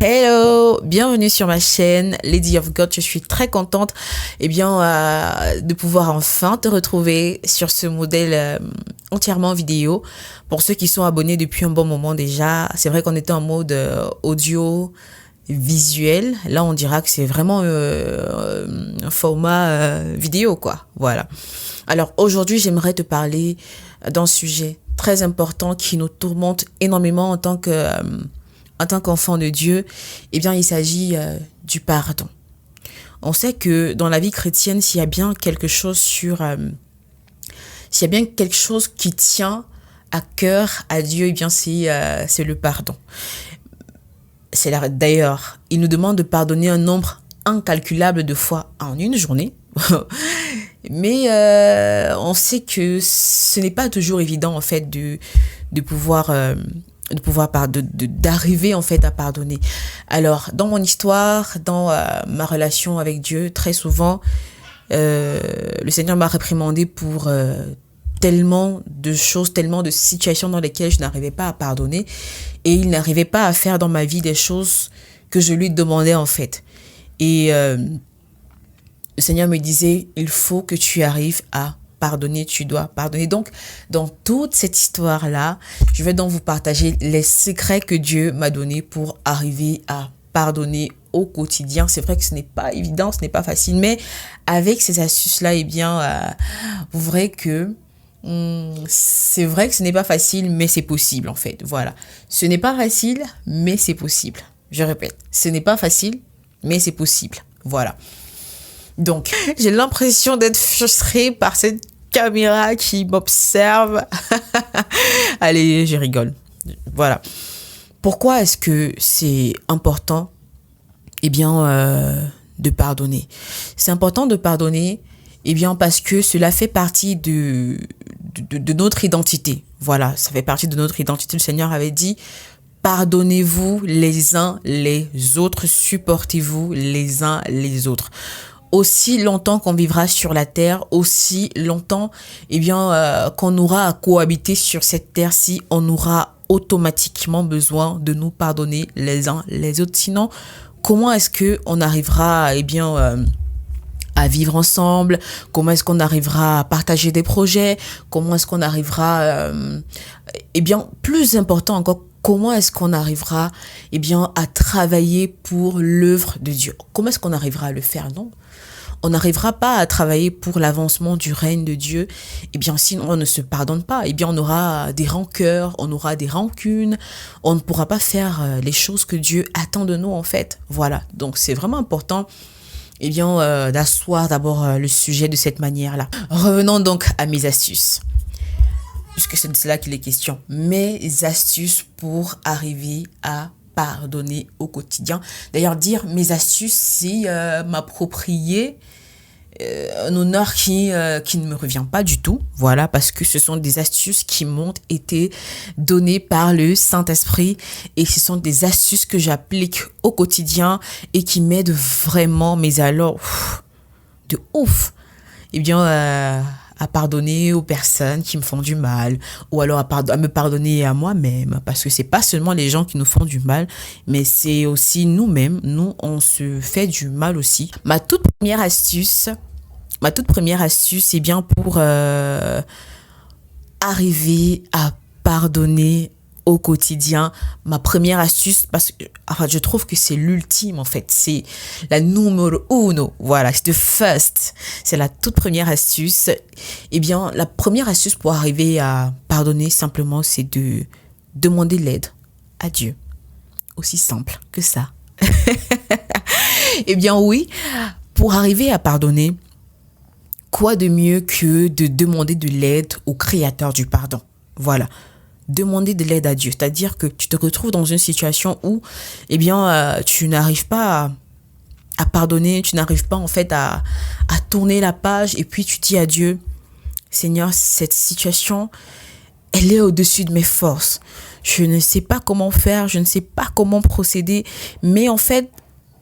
Hello, bienvenue sur ma chaîne Lady of God. Je suis très contente de pouvoir enfin te retrouver sur ce modèle entièrement vidéo. Pour ceux qui sont abonnés depuis un bon moment déjà, c'est vrai qu'on était en mode audio visuel. Là, on dira que c'est vraiment un format vidéo, quoi. Voilà. Alors aujourd'hui, j'aimerais te parler d'un sujet très important qui nous tourmente énormément en tant qu'enfant de Dieu. Il s'agit du pardon. On sait que dans la vie chrétienne, s'il y a bien quelque chose qui tient à cœur à Dieu, c'est le pardon. D'ailleurs, il nous demande de pardonner un nombre incalculable de fois en une journée. Mais on sait que ce n'est pas toujours évident en fait d'arriver en fait à pardonner. Alors dans mon histoire, dans ma relation avec Dieu, très souvent le Seigneur m'a réprimandé pour tellement de choses, tellement de situations dans lesquelles je n'arrivais pas à pardonner, et il n'arrivait pas à faire dans ma vie des choses que je lui demandais en fait. Et le Seigneur me disait, il faut que tu arrives à pardonner, tu dois pardonner. Donc, dans toute cette histoire-là, je vais donc vous partager les secrets que Dieu m'a donnés pour arriver à pardonner au quotidien. C'est vrai que ce n'est pas évident, ce n'est pas facile, mais avec ces astuces-là, vous verrez que c'est vrai que ce n'est pas facile, mais c'est possible en fait. Voilà. Ce n'est pas facile, mais c'est possible. Je répète, ce n'est pas facile, mais c'est possible. Voilà. Donc, j'ai l'impression d'être frustrée par cette caméra qui m'observe. Allez, je rigole. Voilà. Pourquoi est-ce que c'est important, de pardonner? C'est important de pardonner, parce que cela fait partie de notre identité. Voilà, ça fait partie de notre identité. Le Seigneur avait dit, pardonnez-vous les uns les autres, supportez-vous les uns les autres. Aussi longtemps qu'on vivra sur la terre, aussi longtemps qu'on aura à cohabiter sur cette terre-ci, on aura automatiquement besoin de nous pardonner les uns les autres. Sinon, comment est-ce que on arrivera à vivre ensemble? Comment est-ce qu'on arrivera à partager des projets? Comment est-ce qu'on arrivera plus important encore, comment est-ce qu'on arrivera à travailler pour l'œuvre de Dieu? Comment est-ce qu'on arrivera à le faire? Non, on n'arrivera pas à travailler pour l'avancement du règne de Dieu, si on ne se pardonne pas, on aura des rancœurs, on aura des rancunes, on ne pourra pas faire les choses que Dieu attend de nous en fait. Voilà, donc c'est vraiment important d'asseoir d'abord le sujet de cette manière-là. Revenons donc à mes astuces, puisque c'est de cela qu'il est question. Mes astuces pour arriver à pardonner au quotidien. D'ailleurs, dire mes astuces, c'est m'approprier un honneur qui ne me revient pas du tout. Voilà, parce que ce sont des astuces qui m'ont été données par le Saint-Esprit, et ce sont des astuces que j'applique au quotidien et qui m'aident vraiment, mais alors de ouf, à pardonner aux personnes qui me font du mal, ou alors à me pardonner à moi-même, parce que c'est pas seulement les gens qui nous font du mal, mais c'est aussi nous-mêmes. Nous, on se fait du mal aussi. Ma toute première astuce, c'est bien pour arriver à pardonner au quotidien. Ma première astuce, parce que je trouve que c'est l'ultime en fait, c'est la numéro uno, voilà, c'est the first, c'est la toute première astuce. La première astuce pour arriver à pardonner simplement, c'est de demander l'aide à Dieu. Aussi simple que ça. Oui, pour arriver à pardonner, quoi de mieux que de demander de l'aide au créateur du pardon? Voilà. Demander de l'aide à Dieu, c'est-à-dire que tu te retrouves dans une situation où tu n'arrives pas à pardonner, tu n'arrives pas en fait à tourner la page, et puis tu dis à Dieu, Seigneur, cette situation, elle est au-dessus de mes forces, je ne sais pas comment faire, je ne sais pas comment procéder, mais en fait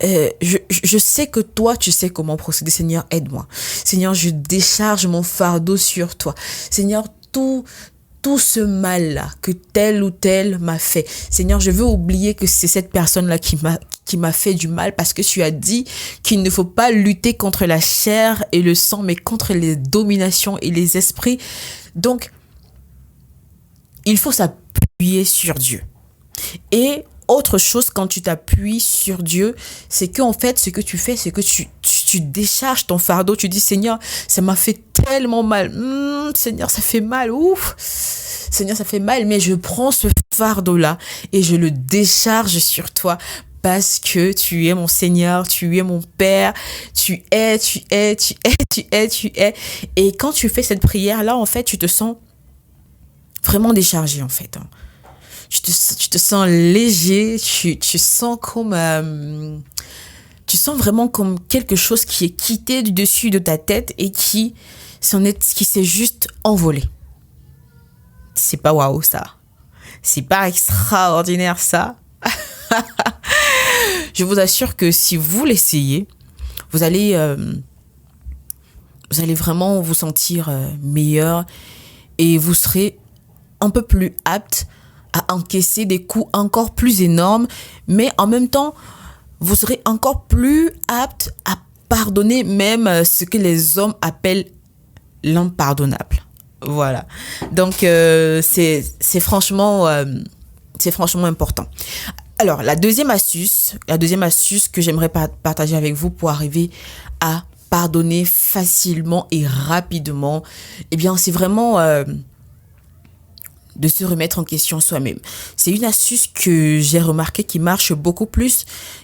je sais que toi tu sais comment procéder. Seigneur, aide-moi. Seigneur, je décharge mon fardeau sur toi. Seigneur, tout ce mal-là que tel ou tel m'a fait. Seigneur, je veux oublier que c'est cette personne-là qui qui m'a fait du mal, parce que tu as dit qu'il ne faut pas lutter contre la chair et le sang, mais contre les dominations et les esprits. Donc, il faut s'appuyer sur Dieu. Et autre chose, quand tu t'appuies sur Dieu, c'est qu'en fait, ce que tu fais, c'est que tu décharges ton fardeau. Tu dis, Seigneur, ça m'a fait tellement mal. Seigneur, ça fait mal. Ouf. Seigneur, ça fait mal, mais je prends ce fardeau-là et je le décharge sur toi. Parce que tu es mon Seigneur, tu es mon Père, tu es. Et quand tu fais cette prière-là, en fait, tu te sens vraiment déchargé, en fait. Tu te sens léger, tu sens comme... tu sens vraiment comme quelque chose qui est quitté du dessus de ta tête et qui s'est juste envolé. C'est pas waouh, ça. C'est pas extraordinaire, ça. Je vous assure que si vous l'essayez, vous allez vraiment vous sentir meilleur et vous serez un peu plus apte à encaisser des coups encore plus énormes, mais en même temps, vous serez encore plus apte à pardonner même ce que les hommes appellent l'impardonnable. Voilà. Donc, c'est franchement important. Alors, la deuxième astuce que j'aimerais partager avec vous pour arriver à pardonner facilement et rapidement, eh bien, c'est vraiment de se remettre en question soi-même. C'est une astuce que j'ai remarqué qui marche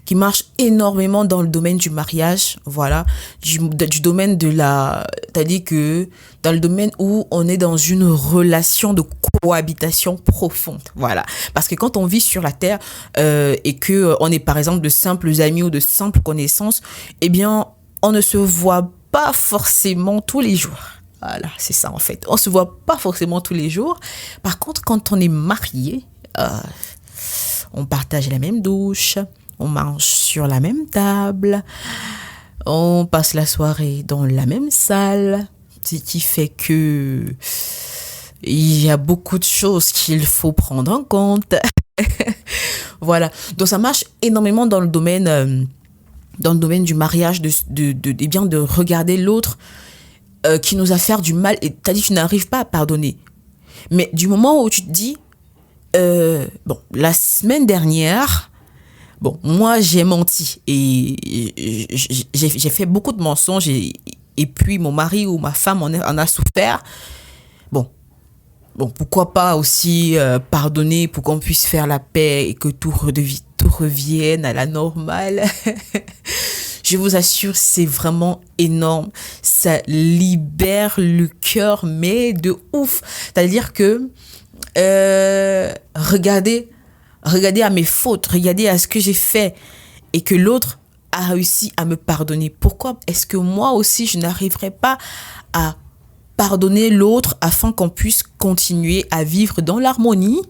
qui marche énormément dans le domaine du mariage, voilà, du domaine c'est-à-dire que dans le domaine où on est dans une relation de cohabitation profonde, voilà. Parce que quand on vit sur la terre et que on est par exemple de simples amis ou de simples connaissances, eh bien, on ne se voit pas forcément tous les jours. Voilà, c'est ça en fait. On se voit pas forcément tous les jours. Par contre, quand on est marié, on partage la même douche, on mange sur la même table, on passe la soirée dans la même salle, ce qui fait que il y a beaucoup de choses qu'il faut prendre en compte. Voilà. Donc ça marche énormément dans le domaine du mariage, de regarder l'autre qui nous a fait du mal et t'as dit tu n'arrives pas à pardonner. Mais du moment où tu te dis la semaine dernière, moi j'ai menti et j'ai fait beaucoup de mensonges et puis mon mari ou ma femme en a souffert. Pourquoi pas aussi pardonner pour qu'on puisse faire la paix et que tout revienne à la normale. Je vous assure, c'est vraiment énorme. Ça libère le cœur, mais de ouf. C'est-à-dire que regardez à mes fautes, regardez à ce que j'ai fait et que l'autre a réussi à me pardonner. Pourquoi est-ce que moi aussi, je n'arriverai pas à pardonner l'autre afin qu'on puisse continuer à vivre dans l'harmonie?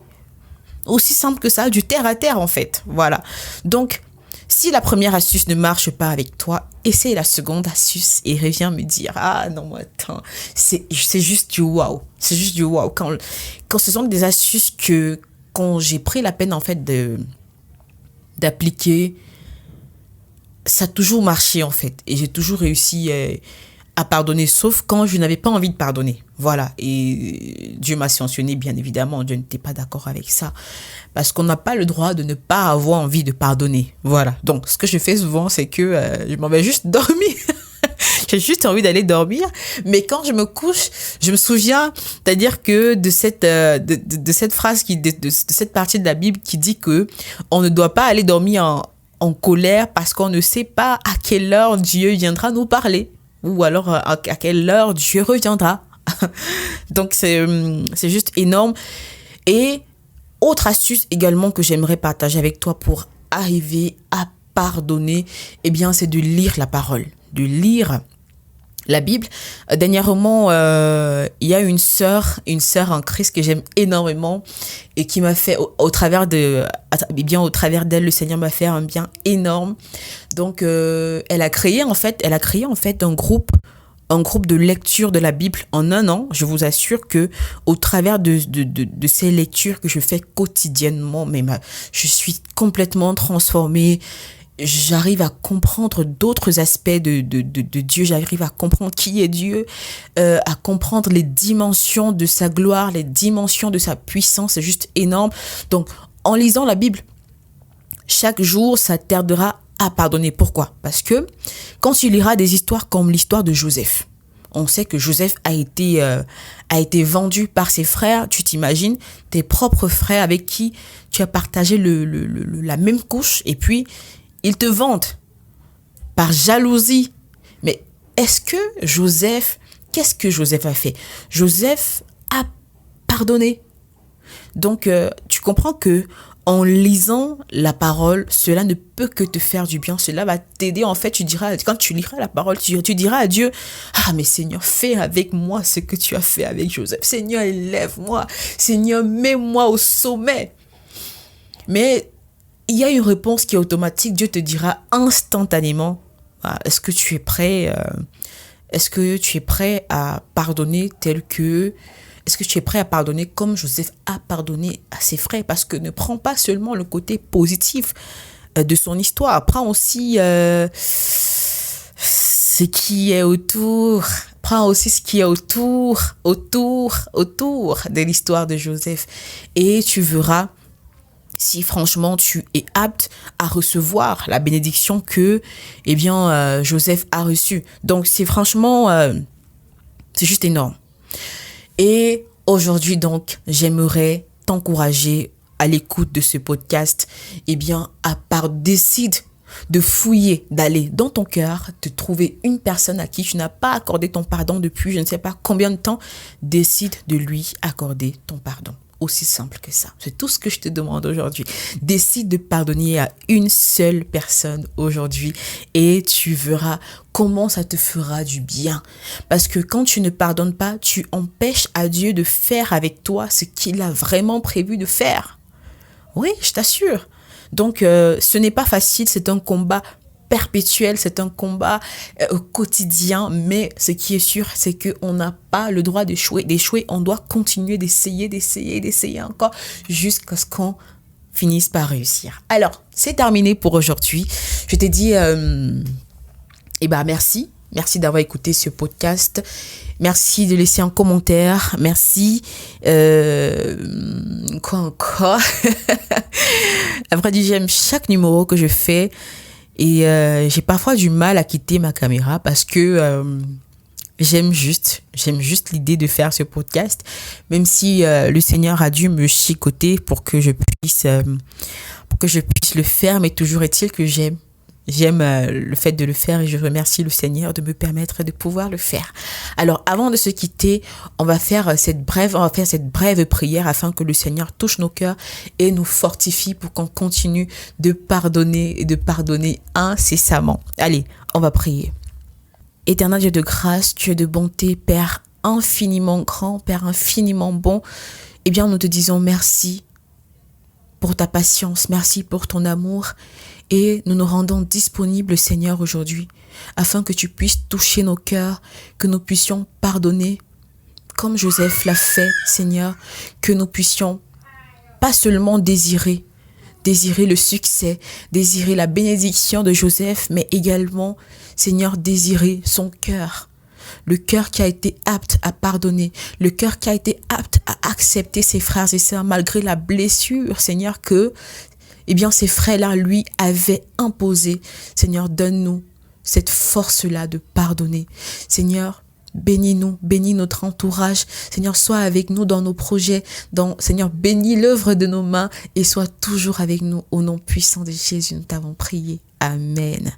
Aussi simple que ça, du terre à terre en fait. Voilà. Donc, si la première astuce ne marche pas avec toi, essaye la seconde astuce et reviens me dire, ah non, attends, c'est juste du waouh. C'est juste du waouh. Quand ce sont des astuces quand j'ai pris la peine en fait d'appliquer, ça a toujours marché en fait. Et j'ai toujours réussi à pardonner, sauf quand je n'avais pas envie de pardonner. Voilà. Et Dieu m'a sanctionné, bien évidemment. Dieu n'était pas d'accord avec ça. Parce qu'on n'a pas le droit de ne pas avoir envie de pardonner. Voilà. Donc, ce que je fais souvent, c'est que je m'en vais juste dormir. J'ai juste envie d'aller dormir. Mais quand je me couche, je me souviens, c'est-à-dire que de cette phrase, de cette partie de la Bible qui dit que on ne doit pas aller dormir en colère parce qu'on ne sait pas à quelle heure Dieu viendra nous parler. Ou alors à quelle heure Dieu reviendra. Donc c'est juste énorme. Et autre astuce également que j'aimerais partager avec toi pour arriver à pardonner, eh bien c'est de lire la parole, de lire la Bible. Dernièrement, il y a une sœur en Christ que j'aime énormément et qui m'a fait, au travers d'elle, le Seigneur m'a fait un bien énorme. Donc, elle a créé en fait un groupe de lecture de la Bible en un an. Je vous assure que au travers de ces lectures que je fais quotidiennement, je suis complètement transformée. j'arrive à comprendre d'autres aspects de Dieu, j'arrive à comprendre qui est Dieu, à comprendre les dimensions de sa gloire, les dimensions de sa puissance, c'est juste énorme. Donc, en lisant la Bible, chaque jour, ça t'aidera à pardonner. Pourquoi? Parce que quand tu liras des histoires comme l'histoire de Joseph, on sait que Joseph a été vendu par ses frères. Tu t'imagines tes propres frères avec qui tu as partagé la même couche et puis ils te vendent par jalousie. Mais qu'est-ce que Joseph a fait? Joseph a pardonné. Donc, tu comprends que en lisant la parole, cela ne peut que te faire du bien. Cela va t'aider. En fait, quand tu liras la parole, tu diras à Dieu, ah, mais Seigneur, fais avec moi ce que tu as fait avec Joseph. Seigneur, élève-moi. Seigneur, mets-moi au sommet. Mais il y a une réponse qui est automatique. Dieu te dira instantanément, ah, est-ce que tu es prêt à pardonner est-ce que tu es prêt à pardonner comme Joseph a pardonné à ses frères? Parce que ne prends pas seulement le côté positif de son histoire. Prends aussi ce qui est autour. Prends aussi ce qui est autour de l'histoire de Joseph. Et tu verras si franchement tu es apte à recevoir la bénédiction que Joseph a reçue. Donc c'est franchement, c'est juste énorme. Et aujourd'hui, donc, j'aimerais t'encourager à l'écoute de ce podcast. Décide de fouiller, d'aller dans ton cœur, de trouver une personne à qui tu n'as pas accordé ton pardon depuis je ne sais pas combien de temps. Décide de lui accorder ton pardon. Aussi simple que ça. C'est tout ce que je te demande aujourd'hui. Décide de pardonner à une seule personne aujourd'hui et tu verras comment ça te fera du bien. Parce que quand tu ne pardonnes pas, tu empêches à Dieu de faire avec toi ce qu'il a vraiment prévu de faire. Oui, je t'assure. Donc, ce n'est pas facile, c'est un combat perpétuel, c'est un combat quotidien, mais ce qui est sûr, c'est qu'on n'a pas le droit d'échouer, on doit continuer d'essayer encore jusqu'à ce qu'on finisse par réussir. Alors, c'est terminé pour aujourd'hui. Je t'ai dit, merci d'avoir écouté ce podcast. Merci de laisser un commentaire. Merci. Quoi encore? Après, j'aime chaque numéro que je fais. Et j'ai parfois du mal à quitter ma caméra parce que j'aime juste l'idée de faire ce podcast, même si le Seigneur a dû me chicoter pour que je puisse le faire, mais toujours est-il que j'aime le fait de le faire et je remercie le Seigneur de me permettre de pouvoir le faire. Alors, avant de se quitter, on va faire cette brève prière afin que le Seigneur touche nos cœurs et nous fortifie pour qu'on continue de pardonner et de pardonner incessamment. Allez, on va prier. Éternel Dieu de grâce, Dieu de bonté, Père infiniment grand, Père infiniment bon, nous te disons merci pour ta patience, merci pour ton amour. Et nous nous rendons disponibles, Seigneur, aujourd'hui, afin que tu puisses toucher nos cœurs, que nous puissions pardonner, comme Joseph l'a fait, Seigneur, que nous puissions pas seulement désirer le succès, désirer la bénédiction de Joseph, mais également, Seigneur, désirer son cœur. Le cœur qui a été apte à pardonner, le cœur qui a été apte à accepter ses frères et sœurs malgré la blessure, Seigneur, que ces frères-là, lui, avaient imposé. Seigneur, donne-nous cette force-là de pardonner. Seigneur, bénis-nous, bénis notre entourage. Seigneur, sois avec nous dans nos projets. Seigneur, bénis l'œuvre de nos mains et sois toujours avec nous. Au nom puissant de Jésus, nous t'avons prié. Amen.